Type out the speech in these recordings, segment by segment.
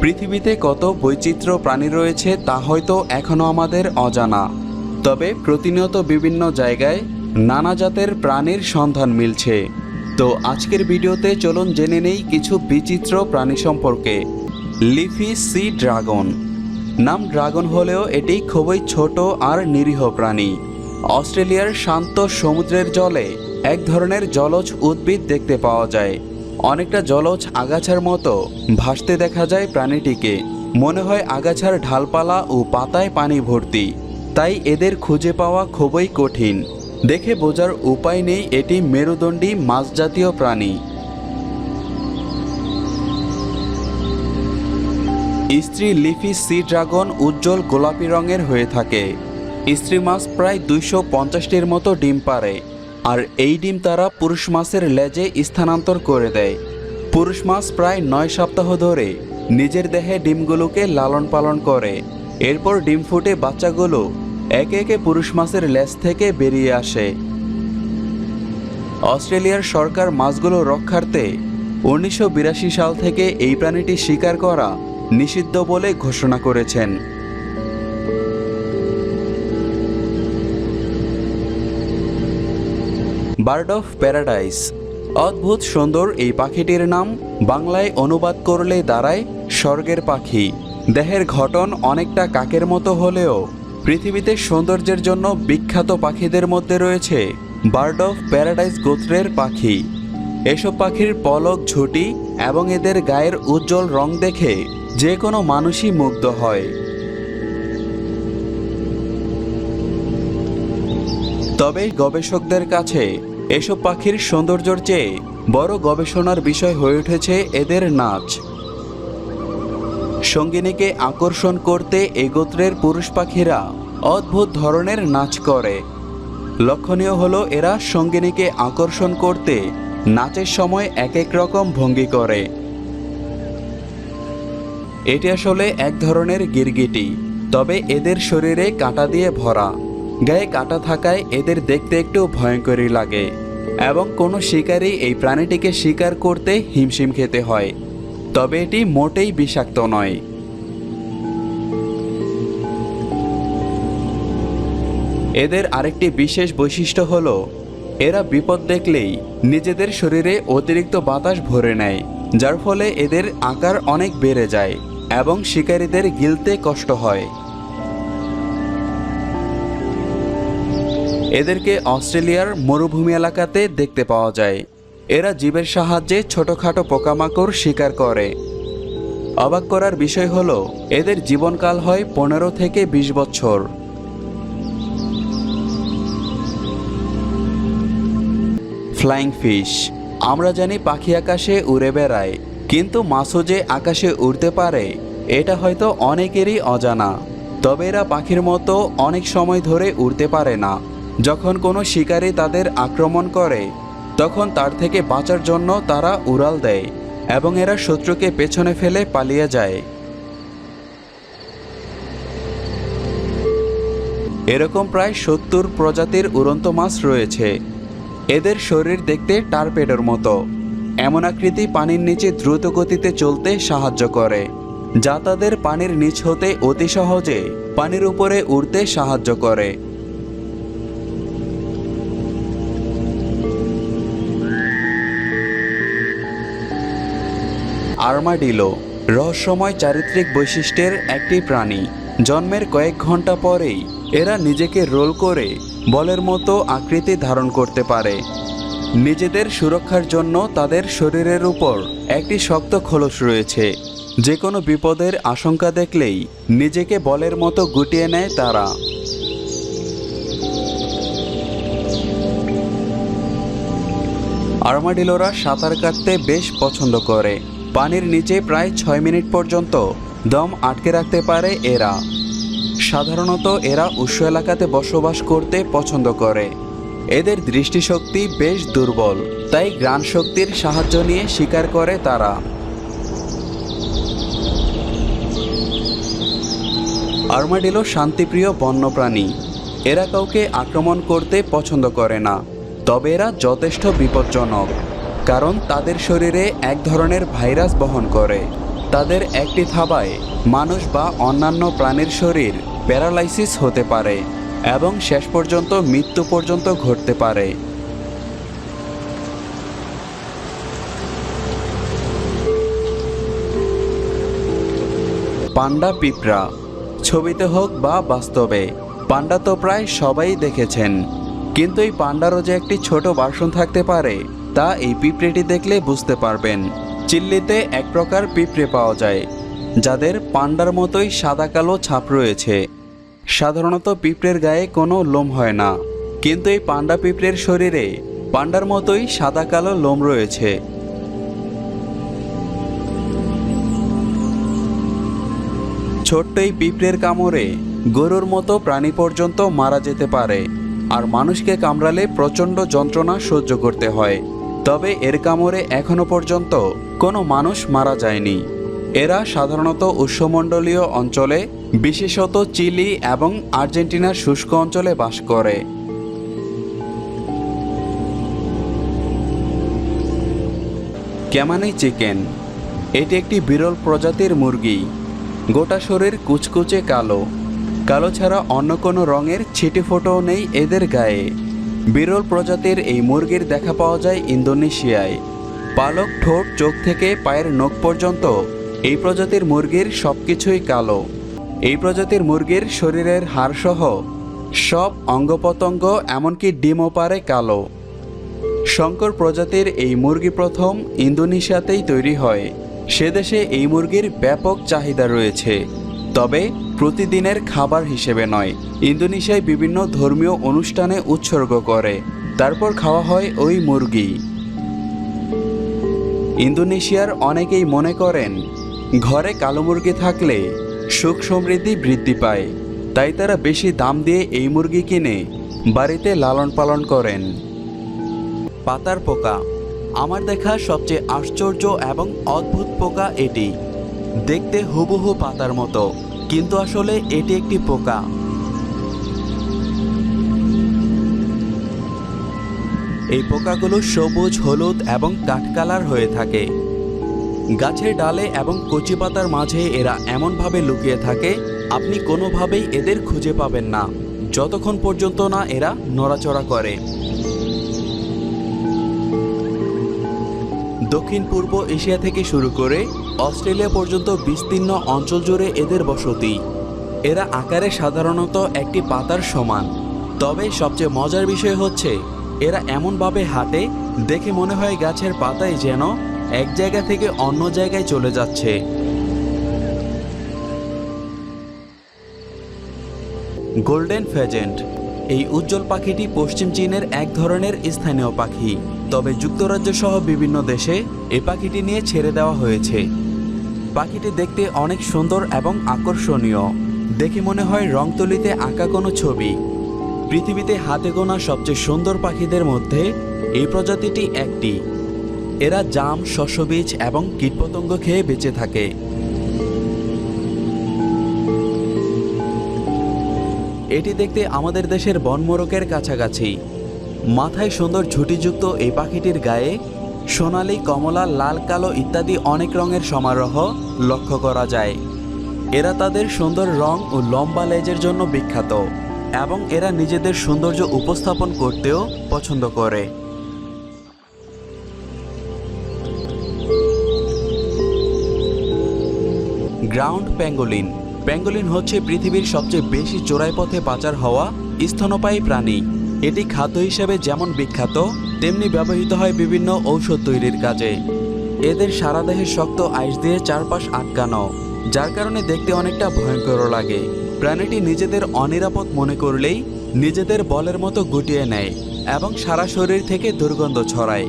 পৃথিবীতে কত বৈচিত্র্য প্রাণী রয়েছে তা হয়তো এখনো আমাদের অজানা, তবে প্রতিনিয়ত বিভিন্ন জায়গায় নানা জাতের প্রাণীর সন্ধান মিলছে। তো আজকের ভিডিওতে চলুন জেনে নেই কিছু বিচিত্র প্রাণী সম্পর্কে। Leafy sea dragon. নাম ড্রাগন হলেও এটি খুবই ছোট আর নিরীহ প্রাণী। অস্ট্রেলিয়ার শান্ত সমুদ্রের জলে এক ধরনের জলজ উদ্ভিদ দেখতে পাওয়া যায়। অনেকটা জলজ আগাছার মতো ভাসতে দেখা যায় প্রাণীটিকে। মনে হয় আগাছার ঢালপালা ও পাতায় পানি ভর্তি, তাই এদের খুঁজে পাওয়া খুবই কঠিন। দেখে বোঝার উপায় নেই এটি মেরুদণ্ডী মাছ জাতীয় প্রাণী। স্ত্রী লিফি সি ড্রাগন উজ্জ্বল গোলাপি রঙের হয়ে থাকে। স্ত্রী মাছ প্রায় 250টির মতো ডিম পাড়ে, আর এই ডিম তারা পুরুষ মাছের লেজে স্থানান্তর করে দেয়। পুরুষ মাছ প্রায় 9 সপ্তাহ ধরে নিজের দেহে ডিমগুলোকে লালন পালন করে। এরপর ডিম ফুটে বাচ্চাগুলো একে একে পুরুষ মাছের লেজ থেকে বেরিয়ে আসে। অস্ট্রেলিয়ার সরকার মাছগুলো রক্ষার্থে 1982 সাল থেকে এই প্রাণীটি শিকার করা নিষিদ্ধ বলে ঘোষণা করেছেন। Bird of paradise. অদ্ভুত সুন্দর এই পাখিটির নাম বাংলায় অনুবাদ করলে দাঁড়ায় স্বর্গের পাখি। দেহের গঠন অনেকটা কাকের মতো হলেও পৃথিবীতে সৌন্দর্যের জন্য বিখ্যাত পাখিদের মধ্যে রয়েছে বার্ড অফ প্যারাডাইস গোত্রের পাখি। এসব পাখির পলক ঝুঁটি এবং এদের গায়ের উজ্জ্বল রং দেখে যে কোনো মানুষই মুগ্ধ হয়। তবে গবেষকদের কাছে এসব পাখির সৌন্দর্যের চেয়ে বড় গবেষণার বিষয় হয়ে উঠেছে এদের নাচ। সঙ্গিনীকে আকর্ষণ করতে এ গোত্রের পুরুষ পাখিরা অদ্ভুত ধরনের নাচ করে। লক্ষণীয় হলো এরা সঙ্গিনীকে আকর্ষণ করতে নাচের সময় এক এক রকম ভঙ্গি করে। এটি আসলে এক ধরনের গিরগিটি, তবে এদের শরীরে কাঁটা দিয়ে ভরা। গায়ে কাঁটা থাকায় এদের দেখতে একটু ভয়ঙ্করই লাগে, এবং কোনো শিকারী এই প্রাণীটিকে শিকার করতে হিমশিম খেতে হয়। তবে এটি মোটেই বিষাক্ত নয়। এদের আরেকটি বিশেষ বৈশিষ্ট্য হলো এরা বিপদ দেখলেই নিজেদের শরীরে অতিরিক্ত বাতাস ভরে নেয়, যার ফলে এদের আকার অনেক বেড়ে যায় এবং শিকারীদের গিলতে কষ্ট হয়। এদেরকে অস্ট্রেলিয়ার মরুভূমি এলাকাতে দেখতে পাওয়া যায়। এরা জীবের সাহায্যে ছোটখাটো পোকামাকড় শিকার করে। অবাক করার বিষয় হলো এদের জীবনকাল হয় 15 থেকে 20 বছর। Flying fish. আমরা জানি পাখি আকাশে উড়ে বেড়ায়, কিন্তু মাছও যে আকাশে উড়তে পারে এটা হয়তো অনেকেরই অজানা। তবে এরা পাখির মতো অনেক সময় ধরে উড়তে পারে না। যখন কোনো শিকারী তাদের আক্রমণ করে তখন তার থেকে বাঁচার জন্য তারা উড়াল দেয় এবং এরা শত্রুকে পেছনে ফেলে পালিয়ে যায়। এরকম প্রায় 70 প্রজাতির উড়ন্ত মাছ রয়েছে। এদের শরীর দেখতে টারপেডোর মতো। এমন আকৃতি পানির নিচে দ্রুত গতিতে চলতে সাহায্য করে, যা তাদের পানির নিচ হতে অতি সহজে পানির উপরে উড়তে সাহায্য করে। আর্মাডিলো। রহস্যময় চারিত্রিক বৈশিষ্ট্যের একটি প্রাণী। জন্মের কয়েক ঘন্টা পরেই এরা নিজেকে রোল করে বলের মতো আকৃতি ধারণ করতে পারে। নিজেদের সুরক্ষার জন্য তাদের শরীরের উপর একটি শক্ত খোলস রয়েছে। যে কোনো বিপদের আশঙ্কা দেখলেই নিজেকে বলের মতো গুটিয়ে নেয় তারা। আর্মাডিলোরা সাঁতার কাটতে বেশ পছন্দ করে। পানির নিচে প্রায় 6 মিনিট পর্যন্ত দম আটকে রাখতে পারে এরা। সাধারণত এরা উষ্ণ এলাকাতে বসবাস করতে পছন্দ করে। এদের দৃষ্টিশক্তি বেশ দুর্বল, তাই ঘ্রাণ শক্তির সাহায্য নিয়ে শিকার করে তারা। আর্মাডিলো শান্তিপ্রিয় বন্যপ্রাণী। এরা কাউকে আক্রমণ করতে পছন্দ করে না, তবে এরা যথেষ্ট বিপজ্জনক, কারণ তাদের শরীরে এক ধরনের ভাইরাস বহন করে। তাদের একটি থাবায় মানুষ বা অন্যান্য প্রাণীর শরীর প্যারালাইসিস হতে পারে এবং শেষ পর্যন্ত মৃত্যু পর্যন্ত ঘটতে পারে। পান্ডা পিঁপড়া, ছবিতে হোক বা বাস্তবে, পান্ডা তো প্রায় সবাই দেখেছেন, কিন্তু এই পান্ডারও যে একটি ছোট ভার্সন থাকতে পারে তা এই পিঁপড়েটি দেখলে বুঝতে পারবেন। চিল্লিতে এক প্রকার পিঁপড়ে পাওয়া যায় যাদের পান্ডার মতোই সাদা কালো ছাপ রয়েছে। সাধারণত পিঁপড়ের গায়ে কোনো লোম হয় না, কিন্তু এই পান্ডা পিঁপড়ের শরীরে পান্ডার মতোই সাদা কালো লোম রয়েছে। ছোট্ট এই পিঁপড়ের কামড়ে গরুর মতো প্রাণী পর্যন্ত মারা যেতে পারে, আর মানুষকে কামড়ালে প্রচণ্ড যন্ত্রণা সহ্য করতে হয়। তবে এর কামড়ে এখনো পর্যন্ত কোনো মানুষ মারা যায়নি। এরা সাধারণত উষ্ণমণ্ডলীয় অঞ্চলে, বিশেষত চিলি এবং আর্জেন্টিনার শুষ্ক অঞ্চলে বাস করে। ক্যামানি চিকেন, এটি একটি বিরল প্রজাতির মুরগি। গোটা শরীর কুচকুচে কালো, কালো ছাড়া অন্য কোনো রঙের ছিটেফোঁটাও নেই এদের গায়ে। বিরল প্রজাতির এই মুরগির দেখা পাওয়া যায় ইন্দোনেশিয়ায়। পালক, ঠোঁট, চোখ থেকে পায়ের নখ পর্যন্ত এই প্রজাতির মুরগির সবকিছুই কালো। এই প্রজাতির মুরগির শরীরের হাড়সহ সব অঙ্গপ্রত্যঙ্গ, এমনকি ডিমও পারে কালো। শঙ্কর প্রজাতির এই মুরগি প্রথম ইন্দোনেশিয়াতেই তৈরি হয়। সে দেশে এই মুরগির ব্যাপক চাহিদা রয়েছে, তবে প্রতিদিনের খাবার হিসেবে নয়। ইন্দোনেশিয়ায় বিভিন্ন ধর্মীয় অনুষ্ঠানে উৎসর্গ করে, তারপর খাওয়া হয় ওই মুরগি। ইন্দোনেশিয়ার অনেকেই মনে করেন ঘরে কালো মুরগি থাকলে সুখ সমৃদ্ধি বৃদ্ধি পায়, তাই তারা বেশি দাম দিয়ে এই মুরগি কিনে বাড়িতে লালন পালন করেন। পাতার পোকা, আমার দেখা সবচেয়ে আশ্চর্য এবং অদ্ভুত পোকা এটি। দেখতে হুবহু পাতার মতো, কিন্তু আসলে এটি একটি পোকা। এই পোকাগুলো সবুজ, হলুদ এবং কাঠকালার হয়ে থাকে। গাছের ডালে এবং কচি পাতার মাঝে এরা এমনভাবে লুকিয়ে থাকে আপনি কোনোভাবেই এদের খুঁজে পাবেন না, যতক্ষণ পর্যন্ত না এরা নড়াচড়া করে। দক্ষিণ পূর্ব এশিয়া থেকে শুরু করে অস্ট্রেলিয়া পর্যন্ত বিস্তীর্ণ অঞ্চল জুড়ে এদের বসতি। এরা আকারে সাধারণত একটি পাতার সমান, তবে সবচেয়ে মজার বিষয় হচ্ছে এরা এমনভাবে হাঁটে দেখে মনে হয় গাছের পাতাই যেন এক জায়গা থেকে অন্য জায়গায় চলে যাচ্ছে। গোল্ডেন ফেজেন্ট, এই উজ্জ্বল পাখিটি পশ্চিম চীনের এক ধরনের স্থানীয় পাখি, তবে যুক্তরাজ্য সহ বিভিন্ন দেশে এই পাখিটি নিয়ে ছেড়ে দেওয়া হয়েছে। পাখিটি দেখতে অনেক সুন্দর এবং আকর্ষণীয়, দেখে মনে হয় রংতুলিতে আঁকা কোনো ছবি। পৃথিবীতে হাতে গোনা সবচেয়ে সুন্দর পাখিদের মধ্যে এই প্রজাতিটি একটি। এরা জাম, শস্যবীজ এবং কীটপতঙ্গ খেয়ে বেঁচে থাকে। এটি দেখতে আমাদের দেশের বনমোরকের কাছাকাছি। মাথায় সুন্দর ঝুঁটিযুক্ত এই পাখিটির গায়ে সোনালী, কমলা, লাল, কালো ইত্যাদি অনেক রঙের সমারোহ লক্ষ্য করা যায়। এরা তাদের সুন্দর রং ও লম্বা লেজের জন্য বিখ্যাত, এবং এরা নিজেদের সৌন্দর্য উপস্থাপন করতেও পছন্দ করে। গ্রাউন্ড প্যাঙ্গোলিন, প্যাঙ্গোলিন হচ্ছে পৃথিবীর সবচেয়ে বেশি চোরাই পথে পাচার হওয়া স্তন্যপায়ী প্রাণী। এটি খাদ্য হিসেবে যেমন বিখ্যাত, তেমনি ব্যবহৃত হয় বিভিন্ন ঔষধ তৈরির কাজে। এদের সারা দেহে শক্ত আইস দিয়ে চারপাশ আটকানো, যার কারণে দেখতে অনেকটা ভয়ঙ্কর লাগে। প্রাণীটি নিজেদের অনিরাপদ মনে করলেই নিজেদের বলের মতো গুটিয়ে নেয় এবং সারা শরীর থেকে দুর্গন্ধ ছড়ায়।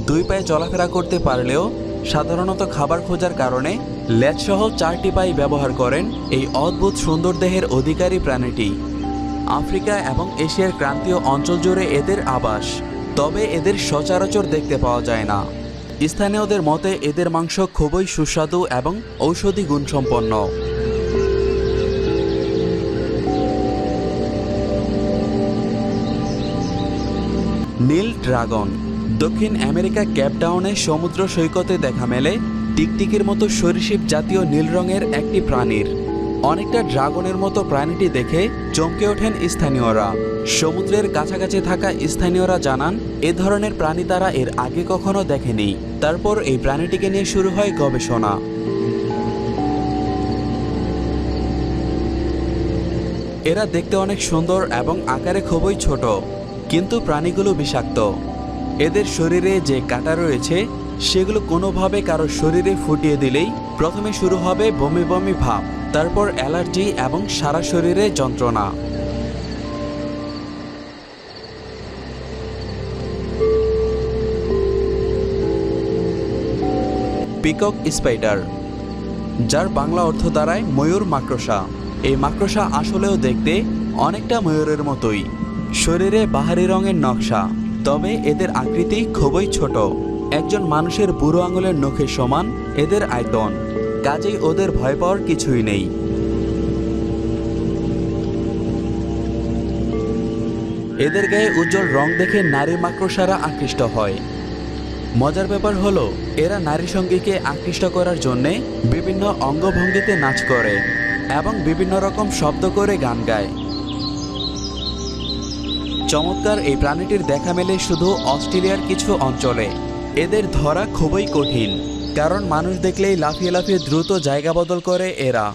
দুই পায়ে চলাফেরা করতে পারলেও সাধারণত খাবার খোঁজার কারণে লেজসহ 4টি পায়ে ব্যবহার করেন এই অদ্ভুত সুন্দর দেহের অধিকারী প্রাণীটি। আফ্রিকা এবং এশিয়ার ক্রান্তীয় অঞ্চল জুড়ে এদের আবাস, তবে এদের সচরাচর দেখতে পাওয়া যায় না। স্থানীয়দের মতে এদের মাংস খুবই সুস্বাদু এবং ঔষধি গুণসম্পন্ন। নীল ড্রাগন, দক্ষিণ আমেরিকা ক্যাপটাউনে সমুদ্র সৈকতে দেখা মেলে টিকটিকির মতো সরীসৃপ জাতীয় নীল রঙের একটি প্রাণীর। অনেকটা ড্রাগনের মতো প্রাণীটি দেখে চমকে ওঠেন স্থানীয়রা। সমুদ্রের কাছাকাছি থাকা স্থানীয়রা জানান এ ধরনের প্রাণী তারা এর আগে কখনো দেখেনি। তারপর এই প্রাণীটিকে নিয়ে শুরু হয় গবেষণা। এরা দেখতে অনেক সুন্দর এবং আকারে খুবই ছোট, কিন্তু প্রাণীগুলো বিষাক্ত। এদের শরীরে যে কাঁটা রয়েছে সেগুলো কোনোভাবে কারো শরীরে ফুটিয়ে দিলেই প্রথমে শুরু হবে বমি বমি ভাব, তারপর অ্যালার্জি এবং সারা শরীরে যন্ত্রণা। পিকক স্পাইডার, যার বাংলা অর্থ দাঁড়ায় ময়ূর মাকড়সা। এই মাকড়সা আসলেও দেখতে অনেকটা ময়ূরের মতোই, শরীরে বাহারি রঙের নকশা, তবে এদের আকৃতি খুবই ছোট। একজন মানুষের বুড়ো আঙুলের নখের সমান এদের আয়তন, কাজেই ওদের ভয় পাওয়ার কিছুই নেই। এদের গায়ে উজ্জ্বল রং দেখে নারী মাকড়সারা আকৃষ্ট হয়। মজার ব্যাপার হলো এরা নারী সঙ্গীকে আকৃষ্ট করার জন্যে বিভিন্ন অঙ্গভঙ্গিতে নাচ করে এবং বিভিন্ন রকম শব্দ করে গান গায়। চমৎকার এই প্রাণীটির দেখা মেলে শুধু অস্ট্রেলিয়ার কিছু অঞ্চলে। এদের ধরা খুবই কঠিন, কারণ মানুষ দেখলেই লাফিয়ে লাফিয়ে দ্রুত জায়গা বদল করে এরা।